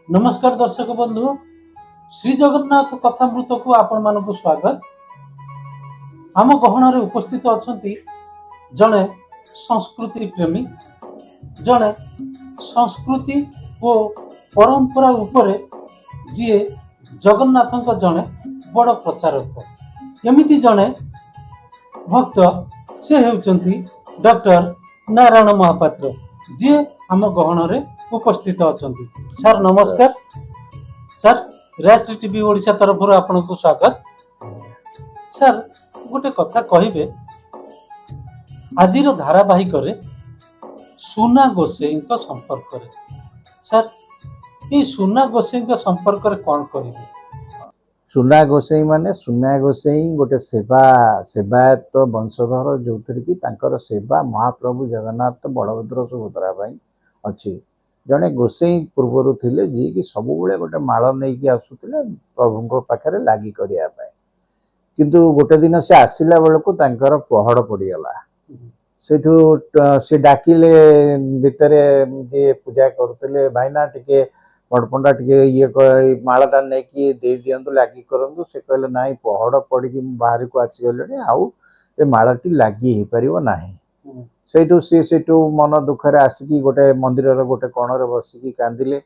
नमस्कार दर्शक बंधु श्री जगन्नाथ कथामृत को आपण मानक स्वागत। आम गहन उपस्थित अच्छा जड़े संस्कृति प्रेमी जड़े संस्कृति और परंपरा उपरे जी जगन्नाथ जड़े बड़ प्रचारक एमती जड़े भक्त से होती डॉक्टर नारायण महापात्र जी आम गहन उपस्थित अच्छा सर नमस्कार सर राष्ट्रीय टीवी ओडिशा तरफ आपन को स्वागत। सर गोटे कथा कहिबे आज धारावाहिक सुना गोसाई संपर्क सर ये सुना गोसाई संपर्क कौन करेंगे? सुना गोसाई माने सुना गोसाई गोटे सेवायत वंशधर जो कि सेवा महाप्रभु जगन्नाथ बलभद्र सुभद्रा अच्छी जड़े गोसाई पूर्वर थे जी कि सब गोटे माल नहीं आसुले प्रभु पाखे लगी करने किंतु गोटे दिन से आसला बेलू पहड़ पड़गला से डाकिले भितर जी पूजा करते भाईना टिके बड़पंडा टिके ये मालाटा नहीं दे दिंतु लगी करूँ से कहले ना पहड़ पड़ बाहर को आसीगले आउ मालाटी लगी हो पार ना सेठू सी मन दुखरे आसिकी गोटे मंदिर गोटे कणरे बसिकी कांदिले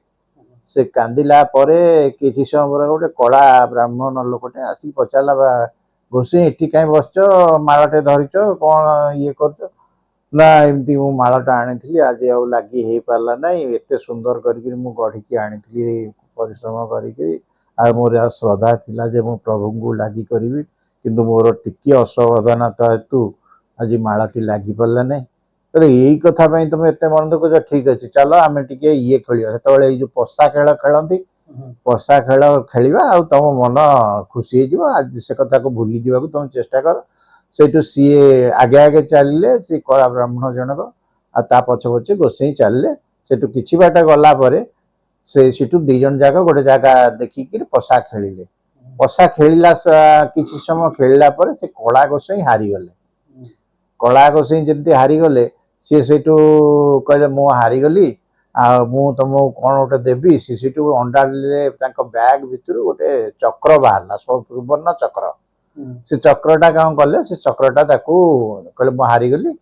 से कांदिला किसी समय पर गोटे कला ब्राह्मण लोकटे आसिक पचारा गोसाई एटी कहीं बसच मालाटे धरिच कौन ये कर ना एमती मु मालाटा आनी आज आ लगी हो पारा ना एत सुंदर कर गढ़ी आनी परिश्रम कर मोर श्रद्धा थिला जे मो प्रभु को लगी करी किंतु मोर टिके असावधानता हेतु आज मालाटी लगी पारा ना यही कथा तुम एत मन दुख ठीक अच्छे चलो आम टे ये खेल जो पशा खेल खेलती पशा खेल खेलवा आ तुम मन खुशी हो आज से कथा को भूली जावा तुम चेष्टा कर से सी आगे आगे चलिए सी कला ब्राह्मण जनक आ पछे पछे गोसाई चलिए से कि बाट गला से दी जन जाक गोटे जगह देखिक पशा खेलिले पशा खेलला किसी समय खेलला से कला गोसाई हारीगले कला गोसाई जमी हारीगले सी से कहले मु हारीगली मु तुमको कौन गोटे देवी सी अंडा बैग भितर गोटे चक्र बाहर सुवर्ण चक्र से चक्रटा कौन कले से चक्रटा कहले मु हारीगली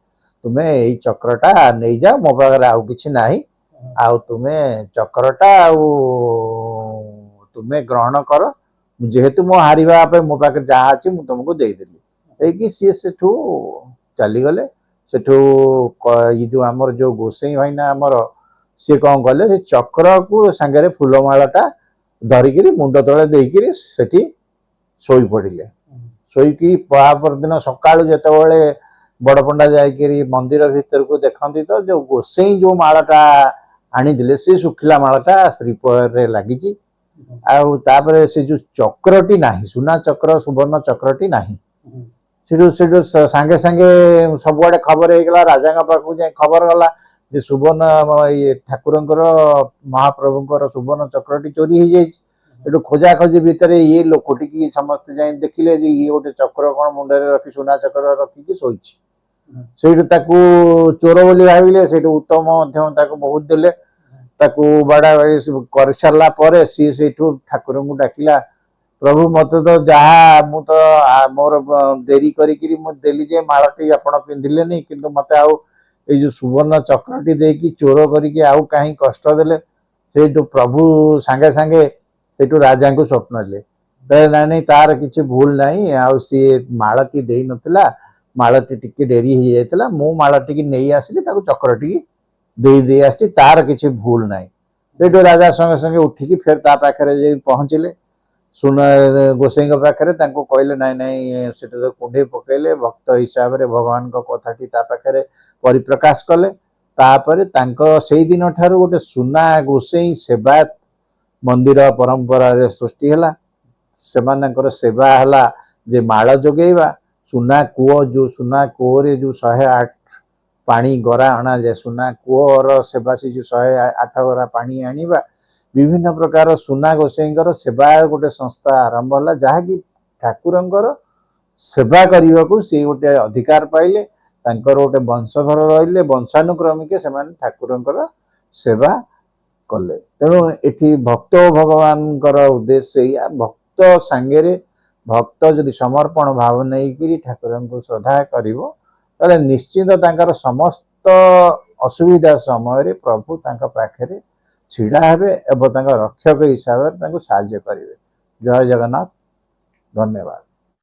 तुम्हें यही चक्रटा नहीं जाओ मो पाखे आउ कि ना आउ तुम्हें चक्रटा तुम्हें ग्रहण कर जेहेतु मो हारिबा मो पाखे जहाँ अच्छी मुझे तुमको देदेली सी सेठू चलीगले सेठू ये जो आमर जो गोसाई भाईना आमर सी कौन कले से चक्र को सांगे फूलमालाटा धरिकी मुंड तले देकी सेठी शोई पड़े शोईकी दिन सका जिते बड़पंडा जाकि मंदिर भीतर को देखती तो जो गोसाई जो मालाटा आनी से शुखिला मालाटा श्रीपर लगी आपर से जो चक्रटी ना सुना चक्र सुवर्ण चक्रटी ना सांगे सांगे सबुआडे खबर होगा राजा पाखु जाए खबर गला जे सुवर्ण ये ठाकुर महाप्रभुंर सुवर्ण चक्रटी चोरी हो जाए खोजा खोजी भितर ये लोकटी समस्त जाए देखिले ये गोटे चक्र कौन मुंडे रखी सुना चक्र रखिकी शोची चोर बोली भाविले से उत्तम बहुत देले बाड़ा कर सारा पर सी से ठाकुर को डाकिला प्रभु मत तो जहाँ मु तो मोर देरी करी देली जे मालाटी आपण पिंधिले नहीं किंतु मत आउ जो सुवर्ण चक्रटी देकी चोर करके आउ कहीं कष्ट देले से प्रभु सांगे सांगे से राजा को स्वप्न ले ना नहीं तार किसी भूल नहीं आउ सी मालाटी दे नथिला मालाटी टिके डेरी हो जाता मु मालाटी नहीं आसिली चक्रटी दे आसी तार किसी भूल नहीं से राजा संगे संगे उठिकी फिर ता पाखे पहुँचले सुना गोसाई पाखे कहले ना नहीं से कुंडे पकड़े भक्त हिसाब से भगवान कथाटी पाखे परिप्रकाश कले से दिन ठार गोटे सुना गोसाई सेवायत मंदिर परंपरा सृष्टि है से सेवा है जे माल जोगेवा सुना कूओ जो सुना कूओ जो 108 पानी गरा अणा जाए सुना कूओर सेवा से जो 108 गरा पानी आनिबा विभिन्न प्रकार सुना गोसाई सेवा गोटे संस्था आरंभ है जहाँकि ठाकुर सेवा करने को सी गोटे अधिकार पाइले गोटे वंशधर रही वंशानुक्रमिक से ठाकुर सेवा କଲେ। ତେଣୁ ଏଠି ଭକ୍ତ ଓ ଭଗବାନଙ୍କର ଉଦ୍ଦେଶ୍ୟ ଏଇଆ, ଭକ୍ତ ସାଙ୍ଗରେ ଭକ୍ତ ଯଦି ସମର୍ପଣ ଭାବ ନେଇକିରି ଠାକୁରଙ୍କୁ ଶ୍ରଦ୍ଧା କରିବ ତାହେଲେ ନିଶ୍ଚିତ ତାଙ୍କର ସମସ୍ତ ଅସୁବିଧା ସମୟରେ ପ୍ରଭୁ ତାଙ୍କ ପାଖରେ ଛିଡ଼ା ହେବେ ଏବଂ ତାଙ୍କ ରକ୍ଷକ ହିସାବରେ ତାଙ୍କୁ ସାହାଯ୍ୟ କରିବେ। ଜୟ ଜଗନ୍ନାଥ, ଧନ୍ୟବାଦ।